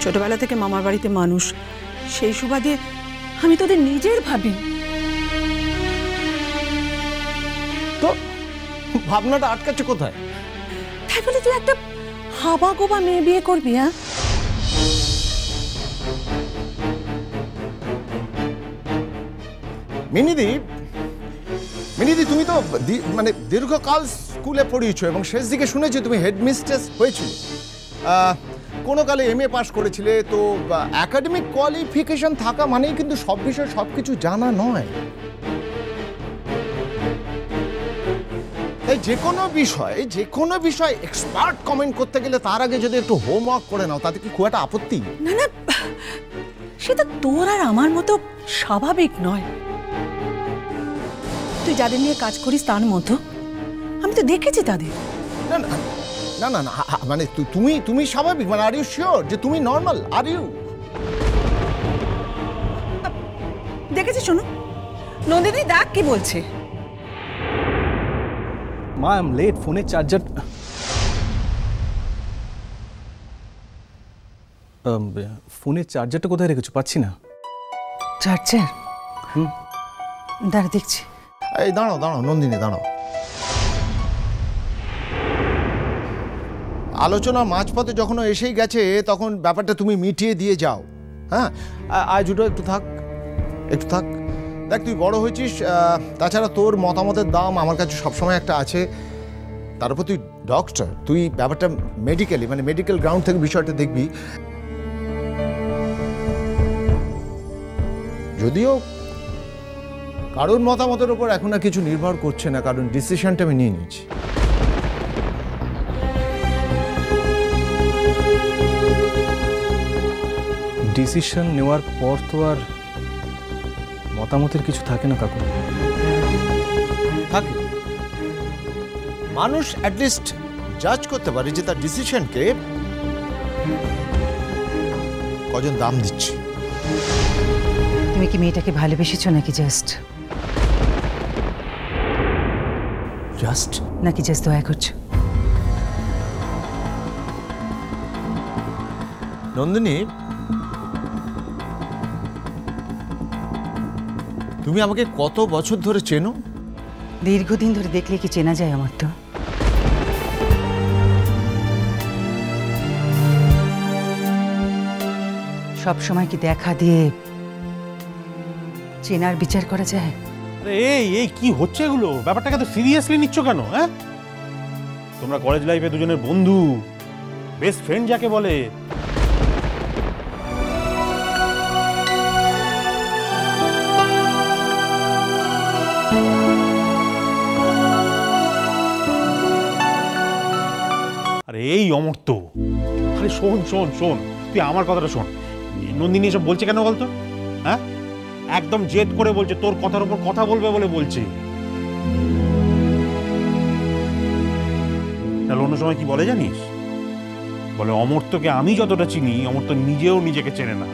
ছোটবেলা থেকে মামার বাড়িতে মানুষ, সেই সুবাদে আমি তোদের নিজের ভাবি। তো ভাবনাটা আটকাচ্ছে কোথায়? তাই বলে তুই একটা হাবা গোবা মেয়ে বিয়ে করবি? হ্যাঁ, মিনিদি তুমি তো মানে দীর্ঘকাল স্কুলে পড়িয়েছো এবং শেষ দিকে শুনেছি তুমি হেডমিস্ট্রেস হয়েছিলে, কোনো কালে MA পাস করেছিলে। তো একাডেমিক কোয়ালিফিকেশন থাকা মানেই কিন্তু সব বিষয় সব কিছু জানা নয়। তাই যে কোনো বিষয় এক্সপার্ট কমেন্ট করতে গেলে তার আগে যদি একটু হোমওয়ার্ক করে নাও, তাতে কি খুব একটা আপত্তি? না না, সেটা তোর আর আমার মতো স্বাভাবিক নয়। তুই যাদের নিয়ে কাজ করিস তার মতো আমি তো দেখেছি তাদের। না না না না না, মানে তুমি স্বাভাবিক, মানে আর ইউ শিওর যে তুমি নর্মাল? আর ইউ দেখেছি? শোনো নন্দিনী দেখ কি বলছে। মা, আই এম লেট। ফোনের চার্জার চার্জারটা কোথায় রেখেছো? পাচ্ছি না। চার্জার? দাঁড়া দেখছি। এই দাঁড়াও নন্দিনী, দাঁড়াও। আলোচনা মাঝপথে যখন এসেই গেছে তখন ব্যাপারটা তুমি মিটিয়ে দিয়ে যাও। হ্যাঁ, আজ দুটো একটু থাক। দেখ, তুই বড় হয়েছিস, তাছাড়া তোর মতামতের দাম আমার কাছে সবসময় একটা আছে। তার উপর তুই ডক্টর, তুই ব্যাপারটা মেডিকেলি, মানে মেডিকেল গ্রাউন্ড থেকে বিষয়টা দেখবি। যদিও কারোর মতামতের উপর এখন আর কিছু নির্ভর করছে না, কারণ ডিসিশনটা আমি নিয়ে নিয়েছি। ডিসিশন নেওয়ার পর তো আর মতামতের কিছু থাকে না কাকু। থাকে, মানুষ অ্যাটলিস্ট জাজ করতে পারে যে তার ডিসিশনকে কজন দাম দিচ্ছে। তুমি কি মেয়েটাকে ভালোবেসেছো নাকি জাস্ট দয়া করছো? নন্দিনী, তুমি আমাকে কত বছর ধরে চেনো? দীর্ঘদিন ধরে দেখলে কি চেনা যায় আমার? তো সব সময় কি দেখা দিয়ে চেনার বিচার করা যায়? এই কি হচ্ছে এগুলো? ব্যাপারটাকে তো সিরিয়াসলি নিচ্ছ কেন? হ্যাঁ, তোমরা কলেজ লাইফে দুজনের বন্ধু, বেস্ট ফ্রেন্ড যাকে বলে। আরে এই অমর্ত্য, আরে শোন, তুই আমার কথাটা শোন। নন্দিনী এসব বলছে কেন বলতো? হ্যাঁ, একদম জেদ করে বলছে, তোর কথার উপর কথা বলবে বলে বলছে। তাহলে অন্য সময় কি বলে জানিস? বলে অমর্ত্যকে আমি যতটা চিনি, অমর্ত্য নিজেও নিজেকে চেনে না।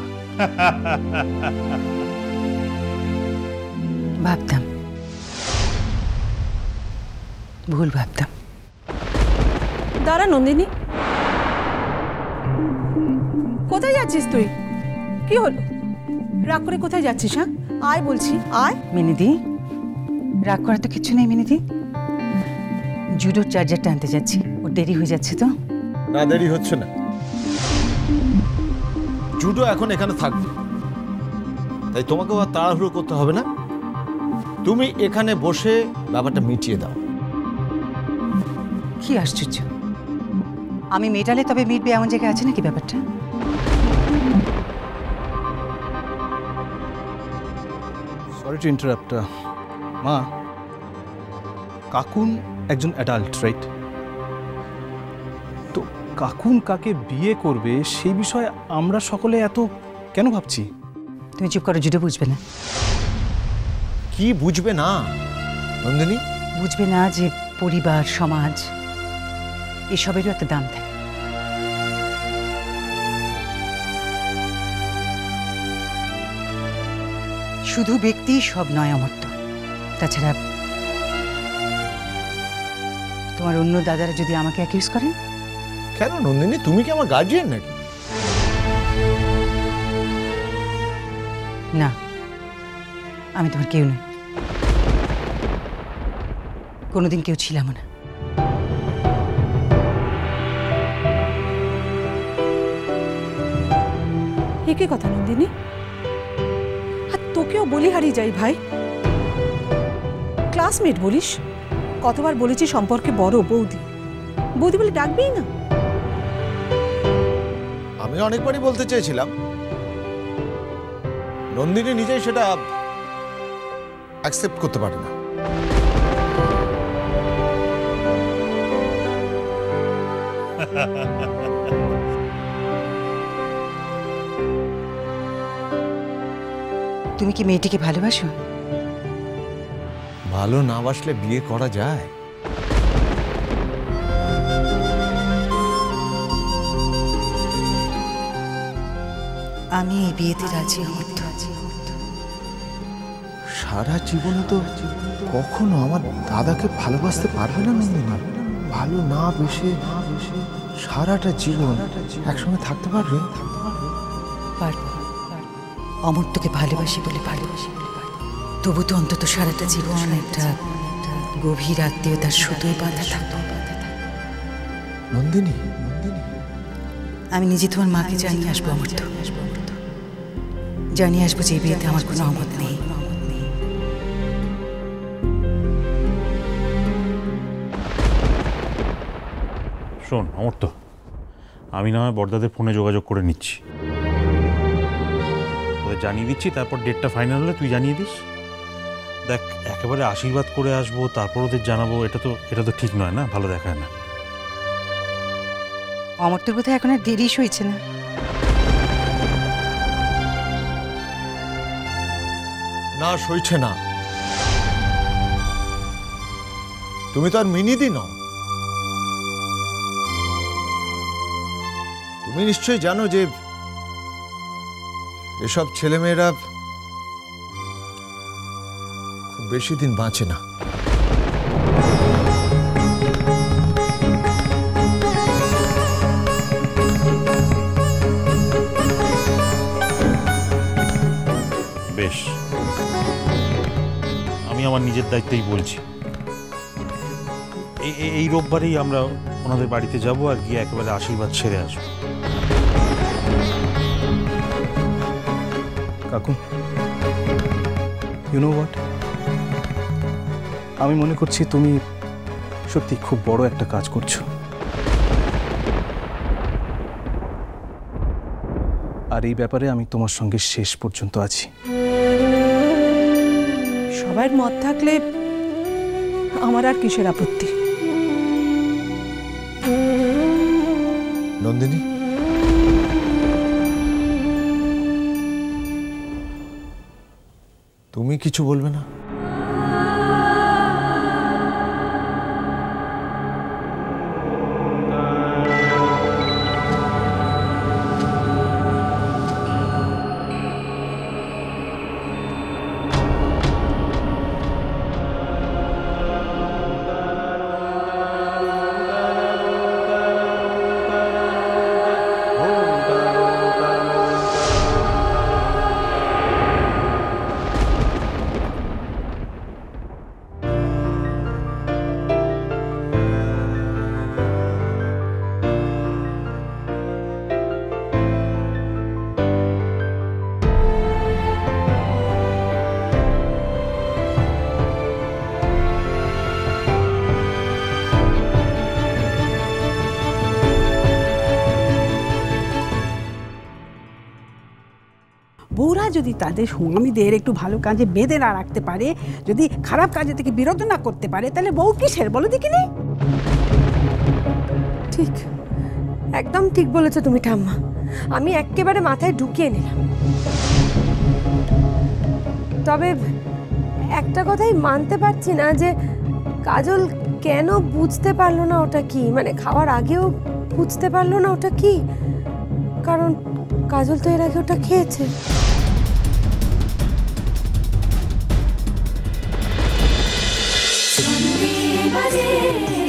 ভাবতাম, ভুল ভাবতাম। দাঁড়া নন্দিনী, কোথায় যাচ্ছিস তুই? কি হলো? রাগ করে কোথায় যাচ্ছিস? হ্যাঁ, আয় বলছি, আয়। মিনিদি, রাগ করা তো কিছু নেই মিনিদি। জুডোর চার্জারটা আনতে যাচ্ছি, ওর দেরি হয়ে যাচ্ছে। তো না, দেরি হচ্ছে না। জুডো এখন এখানে থাকবে, তাই তোমাকেও আর তাড়াহুড়ো করতে হবে না। তুমি এখানে বসে ব্যাপারটা মিটিয়ে দাও। কি আশ্চর্য, আমি মেটালে তবে মিটবে এমন জায়গায় আছে নাকি ব্যাপারটা? Sorry to interrupt. মা, কাকুন একজন অ্যাডাল্ট, রাইট? তো কাকুন কাকে বিয়ে করবে সেই বিষয়ে আমরা সকলে এত কেন ভাবছি? তুমি চুপ করো, জুডো বুঝবে না। কি বুঝবে না নন্দিনী? বুঝবে না যে পরিবার, সমাজ এসবেরও একটা দাম থাকে। শুধু ব্যক্তি সব নয় অমর্ত্য। তাছাড়া তোমার অন্য দাদারা যদি আমাকে অ্যাকিউজ করেন? কেন নন্দিনী, তুমি কি আমার গার্জিয়ান নাকি? না, আমি তোমার কেউ নই, কোনোদিন কেউ ছিলাম না। একই কথা নন্দিনী, আর তোকেও বলি হারিয়ে যাই ভাই, ক্লাসমেট বলিস, কতবার বলেছি সম্পর্কে বড় বৌদি, বৌদি বলে ডাকবেই না। আমি অনেকবারই বলতে চেয়েছিলাম, নন্দিনী নিজেই সেটা অ্যাকসেপ্ট করতে পারে না। তুমি কি মেয়েটিকে ভালোবাসো? ভালো না বাসলে বিয়ে করা যায়? আমি এই বিয়েতে রাজি অমর্ত্য। সারা জীবনে তো কখনো আমার দাদাকে ভালোবাসতে পারবে না নন্দিনী। ভালো না বেশে সারাটা জীবন একসঙ্গে থাকতে পারবে? পারবো, অমর্ত্যকে ভালোবাসি বলে ভালোবাসি, তবু তো অন্তত সারাটা জীবন একটা গভীর আত্মীয়তার সুতোয় বাঁধা থাকতো। নন্দিনী, আমি নিজে তোমার মাকে জানিয়ে আসবো অমর্ত্য, জানিয়ে আসবো যে বিয়েতে আমার কোনো অমত নেই। শোন অমর্ত্য, আমি না হয় বড়দাদের ফোনে যোগাযোগ করে নিচ্ছি, ওদের জানিয়ে দিচ্ছি, তারপর ডেটটা ফাইনাল হলে তুই জানিয়ে দিস। দেখ, একেবারে আশীর্বাদ করে আসবো তারপর ওদের জানাবো, এটা তো ঠিক নয় না, ভালো দেখায় না। অমর্ত্যর বোধহয় এখন আর দেরি হয়েছে না। না সইছে না। তুমি তো আর মিনিদি নও। তুমি নিশ্চয়ই জানো যে এসব ছেলেমেয়েরা খুব বেশি দিন বাঁচে না। বেশ, আমি আমার নিজের দায়িত্বেই বলছি, এই রোববারেই আমরা ওনাদের বাড়িতে যাব আর গিয়ে একেবারে আশীর্বাদ ছেড়ে আসবো। কাকু, ইউ নো হোয়াট, আমি মনে করছি তুমি সত্যি খুব বড় একটা কাজ করছো, আর এই ব্যাপারে আমি তোমার সঙ্গে শেষ পর্যন্ত আছি। সবার মত থাকলে আমার আর কিসের আপত্তি। নন্দিনী, তুমি কিছু বলবে না? বউরা যদি তাদের স্বামীদের একটু ভালো কাজে বেঁধে না রাখতে পারে, যদি খারাপ কাজে থেকে বিরত না করতে পারে, তাহলে বউ কিসের বলো দেখিনি? ঠিক, একদম ঠিক বলেছো তুমি ঠাম্মা, আমি একেবারে মাথায় ঢুকিয়ে নিলাম। তবে একটা কথাই মানতে পারছি না যে কাজল কেন বুঝতে পারলো না ওটা কি, মানে খাওয়ার আগেও বুঝতে পারলো না ওটা কি, কারণ কাজল তো এর আগে ওটা খেয়েছে। Sunday,